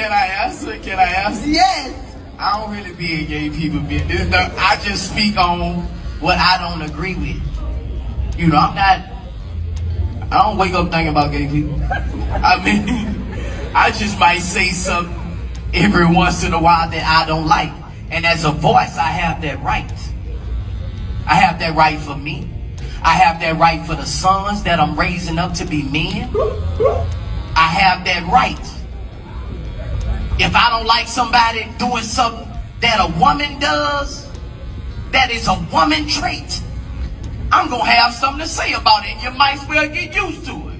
Can I answer? Can I answer? Yes. I don't really be in gay people business. I just speak on what I don't agree with. You know, I don't wake up thinking about gay people. I mean, I just might say something every once in a while that I don't like. And as a voice, I have that right. I have that right for me. I have that right for the sons that I'm raising up to be men. I have that right. If I don't like somebody doing something that a woman does, that is a woman trait, I'm going to have something to say about it, and you might as well get used to it.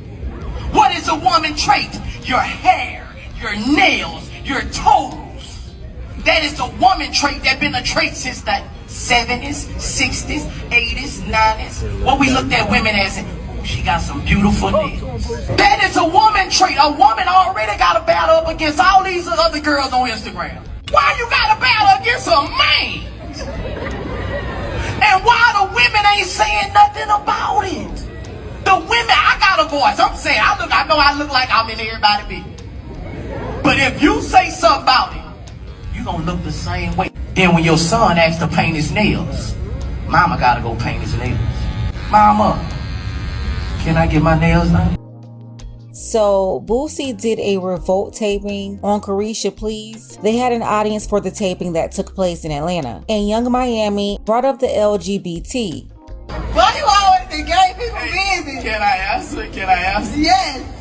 What is a woman trait? Your hair, your nails, your toes. That is a woman trait that been a trait since the 70s, 60s, 80s, 90s. What we looked at women as, she got some beautiful nails. That is a woman trait. A woman already got to battle up against all these other girls on Instagram. Why you got to battle against a man? And why the women ain't saying nothing about it? The women, I got a voice. I'm saying, I know I look like I'm in everybody's business. But if you say something about it, you gonna look the same way. Then when your son asks to paint his nails, mama gotta go paint his nails. Mama, can I get my nails done? So Boosie did a Revolt taping on Caresha Please. They had an audience for the taping that took place in Atlanta. And Young Miami brought up the LGBT. Why you always in gay people business? Can I answer? Can I answer? Yes.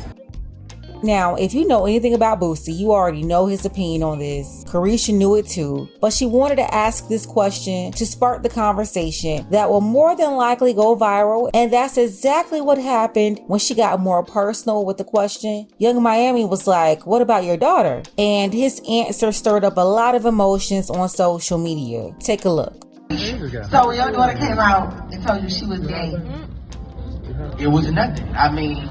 Now, if you know anything about Boosie, you already know his opinion on this. Caresha knew it too, but she wanted to ask this question to spark the conversation that will more than likely go viral, and that's exactly what happened when she got more personal with the question. Young Miami was like, "What about your daughter?" And his answer stirred up a lot of emotions on social media. Take a look. So when your daughter came out and told you she was gay, it was nothing. I mean,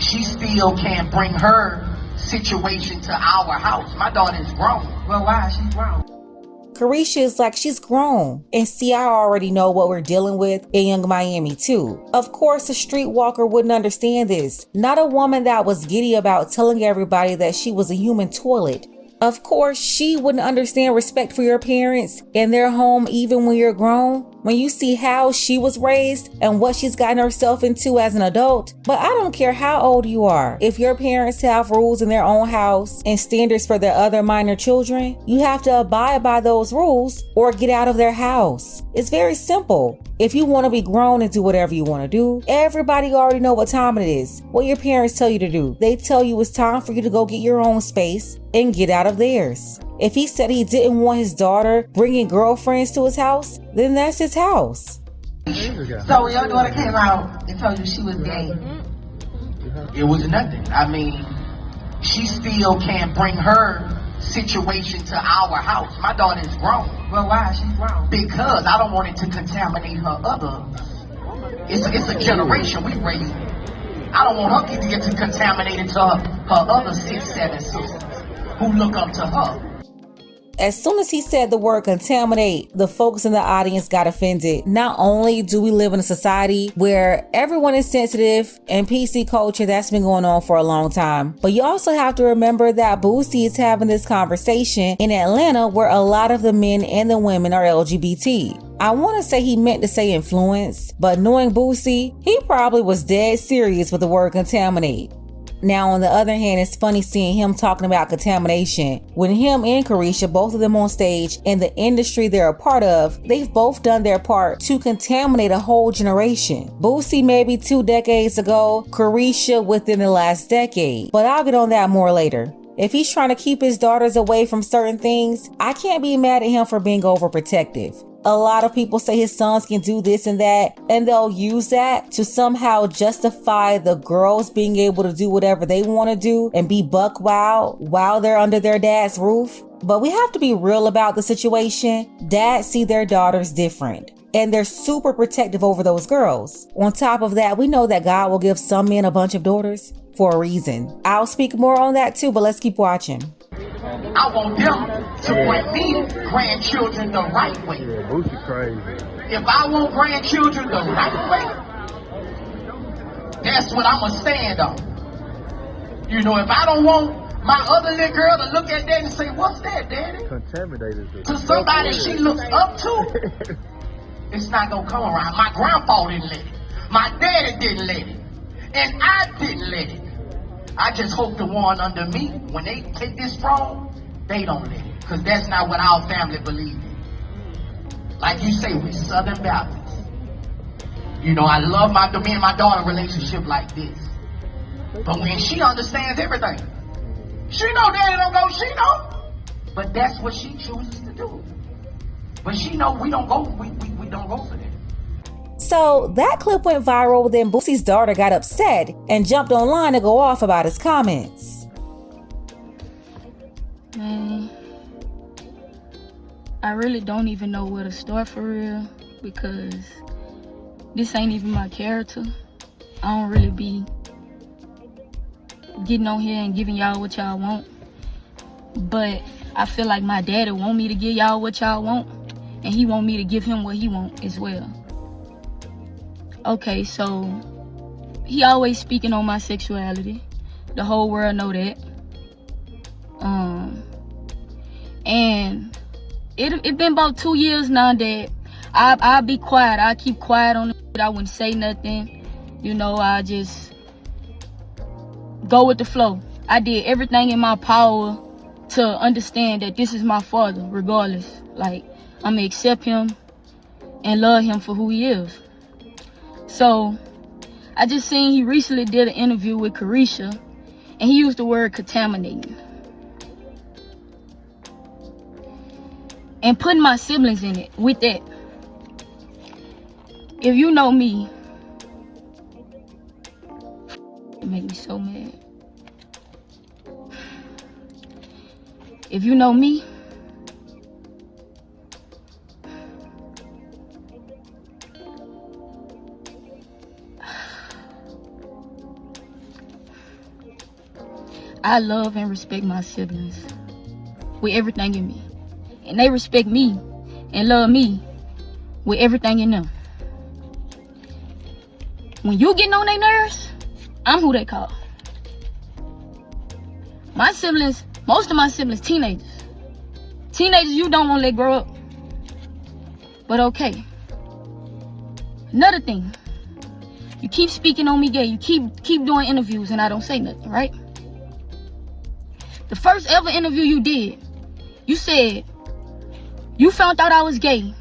she still can't bring her situation to our house. My daughter's grown. well, why? She's grown. Caresha is like, she's grown. And see, I already know what we're dealing with in Young Miami too. Of course, a streetwalker wouldn't understand this. Not a woman that was giddy about telling everybody that she was a human toilet. Of course, she wouldn't understand respect for your parents in their home even when you're grown. When you see how she was raised and what she's gotten herself into as an adult. But I don't care how old you are. If your parents have rules in their own house and standards for their other minor children, you have to abide by those rules or get out of their house. It's very simple. If you want to be grown and do whatever you want to do, everybody already know what time it is. What your parents tell you to do. They tell you it's time for you to go get your own space and get out of theirs. If he said he didn't want his daughter bringing girlfriends to his house, then that's his house. So when your daughter came out and told you she was gay, It was nothing. I mean, she still can't bring her situation to our house. My daughter's grown. well, why? She's grown. Because I don't want it to contaminate her other. It's a generation we raised. I don't want her to get to contaminate into her other 6, 7 sisters who look up to her. As soon as he said the word contaminate, the folks in the audience got offended. Not only do we live in a society where everyone is sensitive and PC culture, that's been going on for a long time, but you also have to remember that Boosie is having this conversation in Atlanta where a lot of the men and the women are LGBT. I want to say he meant to say influence, but knowing Boosie, he probably was dead serious with the word contaminate. Now, on the other hand, it's funny seeing him talking about contamination. When him and Caresha, both of them on stage, in the industry they're a part of, they've both done their part to contaminate a whole generation. Boosie maybe 2 decades ago, Caresha within the last decade. But I'll get on that more later. If he's trying to keep his daughters away from certain things, I can't be mad at him for being overprotective. A lot of people say his sons can do this and that, and they'll use that to somehow justify the girls being able to do whatever they want to do and be buck wild while they're under their dad's roof. But we have to be real about the situation. Dads see their daughters different, and they're super protective over those girls. On top of that, we know that God will give some men a bunch of daughters for a reason. I'll speak more on that too, but let's keep watching. I want them to bring me grandchildren the right way. Yeah, Boosie crazy. If I want grandchildren the right way, that's what I'm going to stand on. You know, if I don't want My other little girl to look at that and say, what's that, daddy? Contaminated. To somebody she looks up to, it's not gonna come around. My grandpa didn't let it. My daddy didn't let it. And I didn't let it. I just hope the one under me, when they take this throne, they don't let it. Because that's not what our family believes in. Like you say, we're Southern Baptists. You know, I love me and my daughter relationship like this. But when she understands everything, she know daddy don't go, she know. But that's what she chooses to do. But she know we don't go, we don't go for that. So that clip went viral, then Boosie's daughter got upset and jumped online to go off about his comments. Man, I really don't even know where to start for real, because this ain't even my character. I don't really be getting on here and giving y'all what y'all want. But I feel like my daddy want me to give y'all what y'all want, and he want me to give him what he want as well. Okay, so he always speaking on my sexuality. The whole world know that. And it been about 2 years now that I'll be quiet. I keep quiet on it. I wouldn't say nothing. You know, I just go with the flow. I did everything in my power to understand that this is my father, regardless. Like, I'm gonna accept him and love him for who he is. So, I just seen he recently did an interview with Caresha, and he used the word contaminating. And putting my siblings in it with that. If you know me, it make me so mad. If you know me, I love and respect my siblings with everything in me. And they respect me and love me with everything in them. When you getting on their nerves, I'm who they call. My siblings, most of my siblings, teenagers. Teenagers you don't want to let grow up. But okay. Another thing. You keep speaking on me gay. You keep doing interviews and I don't say nothing, right? The first ever interview you did, you said you found out I was gay,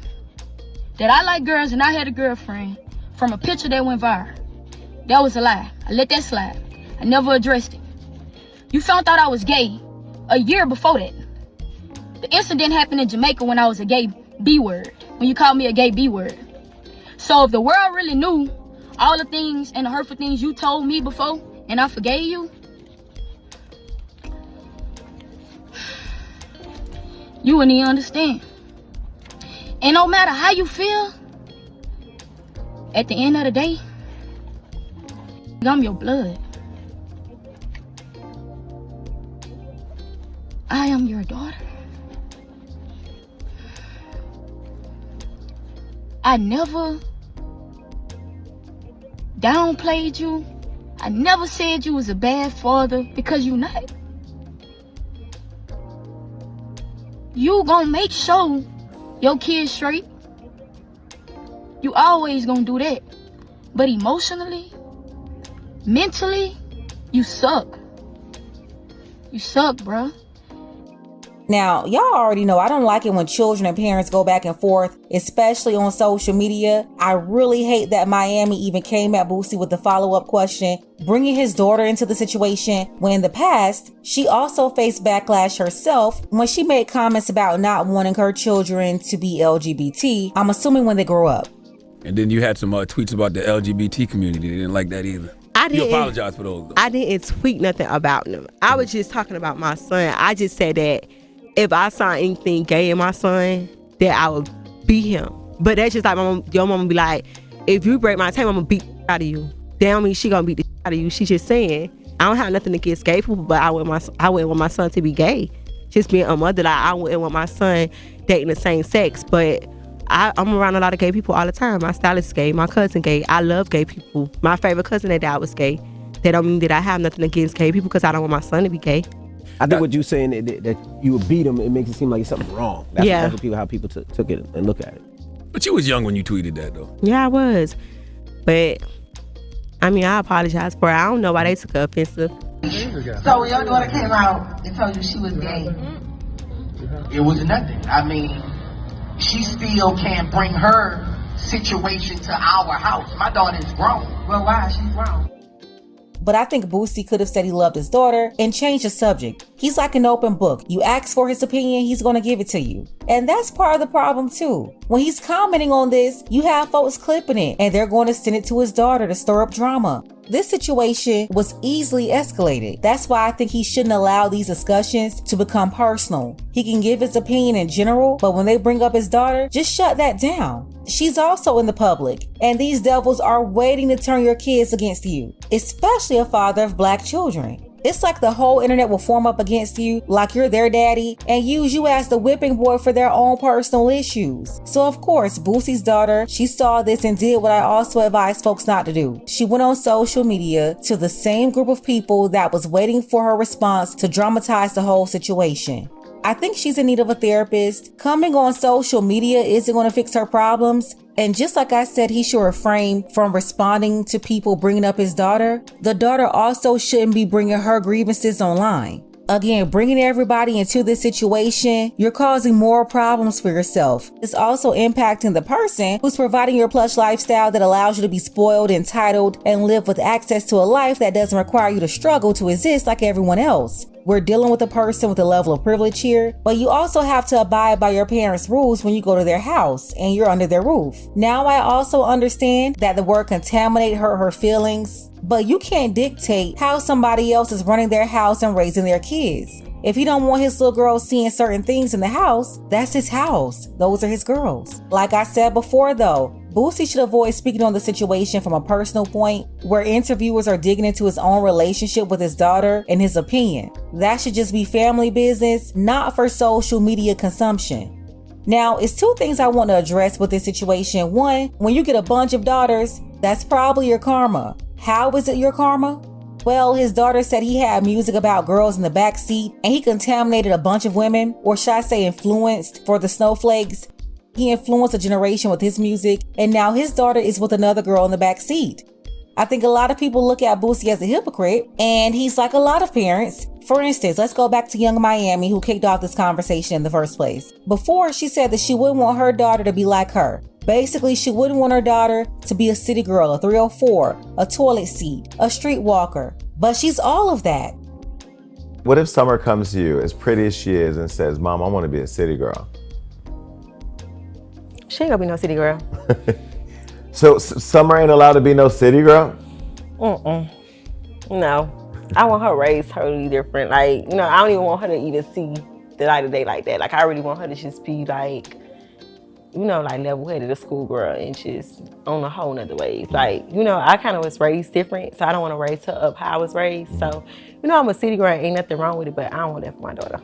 that I like girls and I had a girlfriend from a picture that went viral. That was a lie. I let that slide. I never addressed it. You found out I was gay a year before that. The incident happened in Jamaica when I was a gay B-word, when you called me a gay B-word. So if the world really knew all the things and the hurtful things you told me before and I forgave you, you wouldn't even understand. And no matter how you feel, at the end of the day, I'm your blood. I am your daughter. I never downplayed you. I never said you was a bad father, because you not. You gonna make sure your kids straight. You always gonna do that. But emotionally, mentally, you suck. You suck, bruh. Now, y'all already know I don't like it when children and parents go back and forth, especially on social media. I really hate that Miami even came at Boosie with the follow-up question, bringing his daughter into the situation, when in the past, she also faced backlash herself when she made comments about not wanting her children to be LGBT, I'm assuming when they grow up. And then you had some tweets about the LGBT community. They didn't like that either. You apologize for those, though. I didn't tweet nothing about them. I was just talking about my son. I just said that if I saw anything gay in my son, that I would beat him. But that's just like your mama be like, if you break my tail, I'm gonna beat the out of you. That don't mean she gonna beat the out of you. She just saying, I don't have nothing against gay people, but I wouldn't want my son to be gay. Just being a mother, like I wouldn't want my son dating the same sex. But I'm around a lot of gay people all the time. My stylist is gay, my cousin gay. I love gay people. My favorite cousin that died was gay. That don't mean that I have nothing against gay people, because I don't want my son to be gay. I think what you're saying that you would beat him, it makes it seem like it's something wrong. That's how people took it and look at it. But you was young when you tweeted that, though. Yeah, I was. But, I mean, I apologize for it. I don't know why they took it offensive. So when your daughter came out and told you she was gay, It was nothing. I mean, she still can't bring her situation to our house. My daughter's grown. well, why? She's grown. But I think Boosie could have said he loved his daughter and changed the subject. He's like an open book. You ask for his opinion, he's going to give it to you. And that's part of the problem too. When he's commenting on this, you have folks clipping it and they're going to send it to his daughter to stir up drama. This situation was easily escalated. That's why I think he shouldn't allow these discussions to become personal. He can give his opinion in general, but when they bring up his daughter, just shut that down. She's also in the public, and these devils are waiting to turn your kids against you, especially a father of black children. It's like the whole internet will form up against you like you're their daddy and use you as the whipping boy for their own personal issues. So of course, Boosie's daughter, she saw this and did what I also advise folks not to do. She went on social media to the same group of people that was waiting for her response to dramatize the whole situation. I think she's in need of a therapist. Coming on social media isn't going to fix her problems. And just like I said, he should refrain from responding to people bringing up his daughter. The daughter also shouldn't be bringing her grievances online. Again, bringing everybody into this situation, you're causing more problems for yourself. It's also impacting the person who's providing your plush lifestyle that allows you to be spoiled, entitled, and live with access to a life that doesn't require you to struggle to exist like everyone else. We're dealing with a person with a level of privilege here, but you also have to abide by your parents' rules when you go to their house and you're under their roof. Now, I also understand that the word contaminate hurt her feelings, but you can't dictate how somebody else is running their house and raising their kids. If he don't want his little girl seeing certain things in the house, that's his house. Those are his girls. Like I said before though, Boosie should avoid speaking on the situation from a personal point where interviewers are digging into his own relationship with his daughter and his opinion. That should just be family business, not for social media consumption. Now, it's two things I want to address with this situation. One, when you get a bunch of daughters, that's probably your karma. How is it your karma? Well, his daughter said he had music about girls in the back seat and he contaminated a bunch of women, or should I say influenced, for the snowflakes. He influenced a generation with his music, and now his daughter is with another girl in the back seat. I think a lot of people look at Boosie as a hypocrite, and he's like a lot of parents. For instance, let's go back to Young Miami, who kicked off this conversation in the first place. Before, she said that she wouldn't want her daughter to be like her. Basically, she wouldn't want her daughter to be a city girl, a 304, a toilet seat, a streetwalker. But she's all of that. What if Summer comes to you, as pretty as she is, and says, Mom, I want to be a city girl? She ain't gonna be no city girl. So Summer ain't allowed to be no city girl? No. I want her raised totally different. Like, you know, I don't even want her to even see the light of day like that. Like, I really want her to just be like, you know, like level-headed, a schoolgirl, and just on a whole nother wave. Like, you know, I kind of was raised different, so I don't want to raise her up how I was raised. So, you know, I'm a city girl, ain't nothing wrong with it, but I don't want that for my daughter.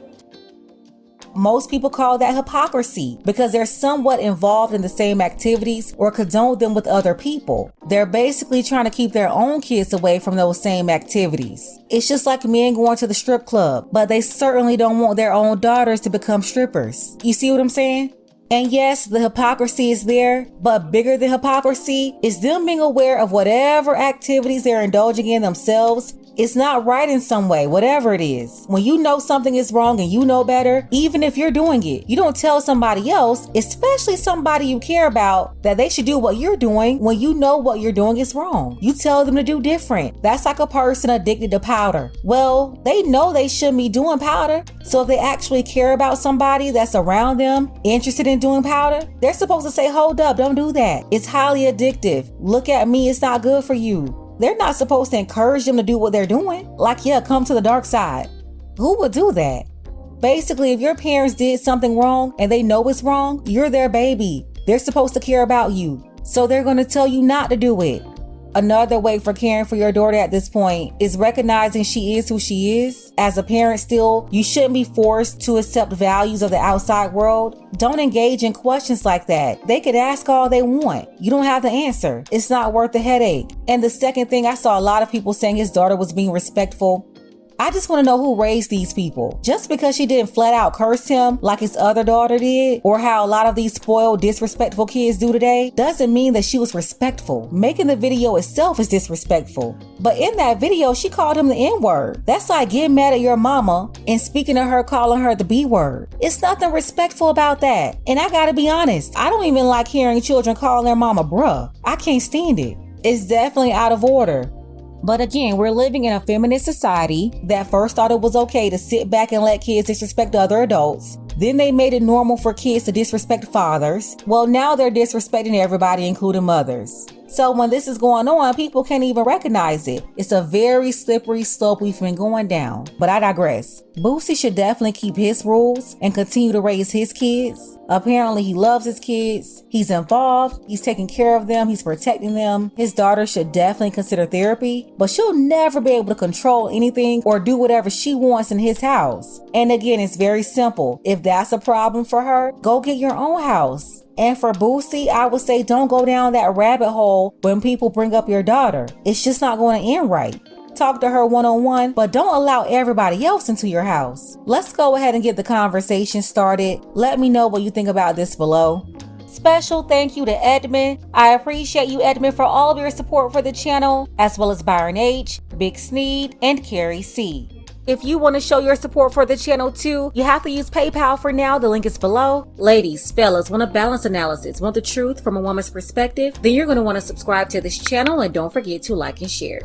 Most people call that hypocrisy because they're somewhat involved in the same activities or condone them with other people. They're basically trying to keep their own kids away from those same activities. It's just like men going to the strip club, but they certainly don't want their own daughters to become strippers. You see what I'm saying? And yes, the hypocrisy is there, but bigger than hypocrisy is them being aware of whatever activities they're indulging in themselves. It's not right in some way, whatever it is. When you know something is wrong and you know better, even if you're doing it, you don't tell somebody else, especially somebody you care about, that they should do what you're doing when you know what you're doing is wrong. You tell them to do different. That's like a person addicted to powder. Well, they know they shouldn't be doing powder. So if they actually care about somebody that's around them, interested in doing powder, they're supposed to say, hold up, don't do that. It's highly addictive. Look at me, it's not good for you. They're not supposed to encourage them to do what they're doing. Like, yeah, come to the dark side. Who would do that? Basically, if your parents did something wrong and they know it's wrong, you're their baby. They're supposed to care about you. So they're going to tell you not to do it. Another way for caring for your daughter at this point is recognizing she is who she is. As a parent still, you shouldn't be forced to accept values of the outside world. Don't engage in questions like that. They could ask all they want. You don't have to answer. It's not worth the headache. And the second thing, I saw a lot of people saying his daughter was being respectful. I just want to know who raised these people. Just because she didn't flat out curse him like his other daughter did, or how a lot of these spoiled, disrespectful kids do today, doesn't mean that she was respectful. Making the video itself is disrespectful. But in that video, she called him the N-word. That's like getting mad at your mama and speaking to her, calling her the B-word. It's nothing respectful about that. And I gotta be honest, I don't even like hearing children call their mama bruh. I can't stand it. It's definitely out of order. But again, we're living in a feminist society that first thought it was okay to sit back and let kids disrespect other adults. Then they made it normal for kids to disrespect fathers. Well, now they're disrespecting everybody, including mothers. So when this is going on, people can't even recognize it. It's a very slippery slope we've been going down. But I digress. Boosie should definitely keep his rules and continue to raise his kids. Apparently he loves his kids. He's involved. He's taking care of them. He's protecting them. His daughter should definitely consider therapy, but she'll never be able to control anything or do whatever she wants in his house. And again, it's very simple. If that's a problem for her, go get your own house. And for Boosie, I would say don't go down that rabbit hole when people bring up your daughter. It's just not going to end right. Talk to her one-on-one, but don't allow everybody else into your house. Let's go ahead and get the conversation started. Let me know what you think about this below. Special thank you to Edmund. I appreciate you, Edmund, for all of your support for the channel, as well as Byron H, Big Sneed, and Carrie C. If you want to show your support for the channel too, you have to use PayPal for now. The link is below. Ladies, fellas, want a balanced analysis, want the truth from a woman's perspective? Then you're going to want to subscribe to this channel and don't forget to like and share.